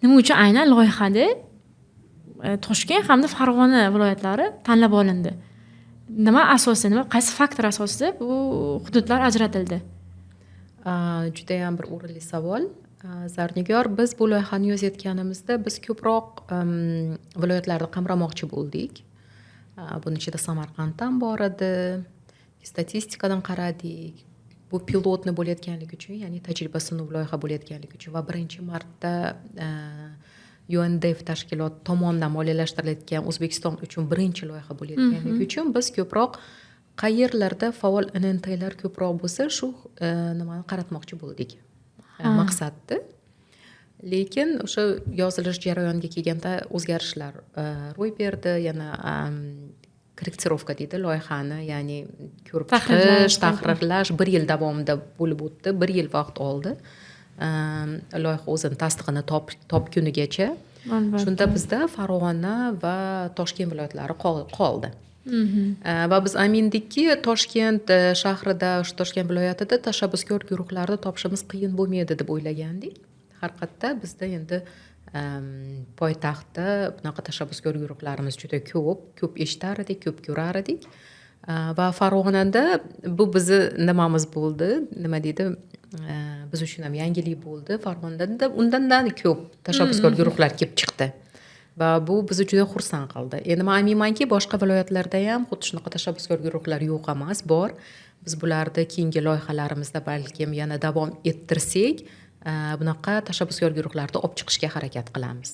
nima uchun aynan loyihada Toshkent hamda Farg'ona viloyatlari tanlab olindi? Nima asosida, qaysi faktor asosida bu hududlar ajratildi? Juda ham bir o'rinli savol. Zarnigor, biz bu loyihani yozayotganimizda biz ko'proq viloyatlarni qamramoqchi bo'ldik. Buning ichida Samarqand ham bor edi. Statistikadan qaradik. Bu pilotni bo'layotganligi uchun, ya'ni tajriba sinov loyiha bo'layotganligi uchun va birinchi marta UNDF tashkilot tomonidan moliyalashtirilgan O'zbekiston uchun birinchi loyiha bo'layotganligi uchun biz ko'proq qayerlarda faol NNTlar ko'proq bo'lsa, shu nimani qaratmoqchi bo'ldik. Maqsaddi. Lekin o'sha yozilish jarayoniga kelganda o'zgarishlar ro'y berdi, yana korrektirovka deydi loyihani, ya'ni ko'rib chiqish, tahrirlash 1 yil davomida bo'lib o'tdi, 1 yil vaqt oldi. Loyiha o'zini tasdig'ini topgunigacha. Shunda bizda Farg'ona va Toshkent viloyatlari qoldi. Va biz amindikki, Toshkent shahrida, shu Toshkent viloyatida tashabbuskor guruhlarni topishimiz qiyin bo'lmaydi deb o'ylagandik. Haqiqatda bizda endi poytaxtda bunaqa tashabbuskor guruhlarimiz juda ko'p eshitar edik, ko'p ko'rar edik. Va Farg'onada bu bizni nimamiz bo'ldi, nima deydi, biz uchun ham yangilik bo'ldi. Farg'onada undan ko'p tashabbuskor guruhlar kelib chiqdi. Va bu bizni juda xursand qildi. Endi men aminmanki, boshqa viloyatlarda ham xuddi shunaqa tashabbuskor guruhlar yo'q emas, bor. Biz bularni keyingi loyihalarimizda balkim yana davom ettirsak, bunaqa tashabbuskor guruhlarni olib chiqishga harakat qilamiz.